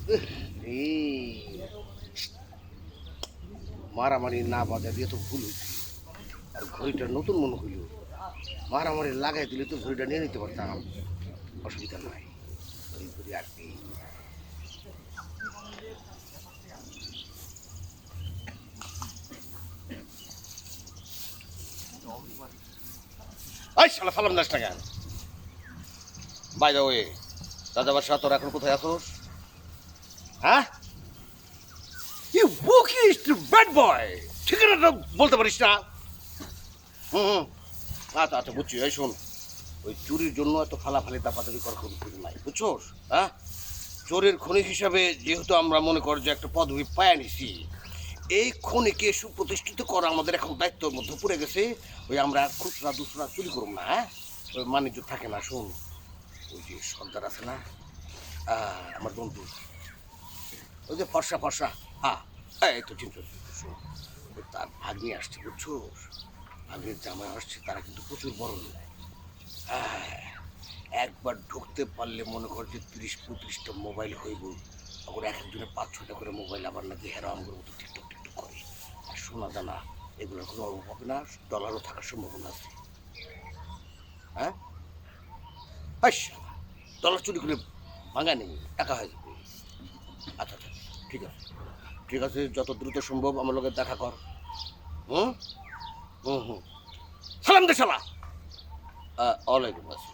এই মারামারি না বাধা দিয়ে তো ভুল হয়েছে। আর ঘড়িটা নতুন মনে হইল, মারামারি লাগাই দিলে তো ঘড়িটা নিয়ে নিতে পারতাম, অসুবিধা নাই। ঘড়ি ঘড়ি আর কি। এই শালা সালাম দাস না কেন? বাই দা ওয়ে, দাদা বাসা তোর এখন কোথায় আছোস? হ্যাঁ, ইউ বুকিস্ট ব্যাড বয়, ঠিকানাটা বলতে পারিস না? হুম, আচ্ছা আচ্ছা বুঝছি। এই শোন, ওই চুরির জন্য এত ফালাফালি দাপাদাপি করার কোনো কিছু নাই, বুঝছোস? হ্যাঁ, চোরের খনিক হিসাবে যেহেতু আমরা মনে কর যে একটা পদবি পায় নিছি, এই খনিকে সুপ্রতিষ্ঠিত করা আমাদের এখন দায়িত্বের মধ্যে পড়ে গেছে। ওই আমরা খুচরা দুসরা চুরি করব না, হ্যাঁ, ওই বাণিজ্য থাকে না। শোন, ওই যে সর্দার আছে না, আমার বন্ধু, ওই যে ফর্সা ফর্সা, হ্যাঁ, এই তো চিন্তা, শোন, ওই তার ভাগ্নি আসছে, বুঝছোস? ভাগ্নির জামাই আসছে, তারা কিন্তু প্রচুর বড় লোক। একবার ঢুকতে পারলে মনে কর যে 30-35টা মোবাইল হইব। আবার এক একজনের 5-6টা করে মোবাইল, আবার নাকি হেরা আমগুলোর মতো টিকটক টিকটক করে। আর সোনা দানা এগুলোর কোনো অভাব হবে না, ডলারও থাকার সম্ভাবনা আছে। হ্যাঁ, আচ্ছা, ডলার চুরি করে ভাঙা নেই, টাকা হয়ে যাবে। আচ্ছা আচ্ছা, ঠিক আছে ঠিক আছে, যত দ্রুত সম্ভব আমার লোকের দেখা কর। হুম হুম হুম, সালাম দে শালা। ওয়ালাইকুম আসসালাম।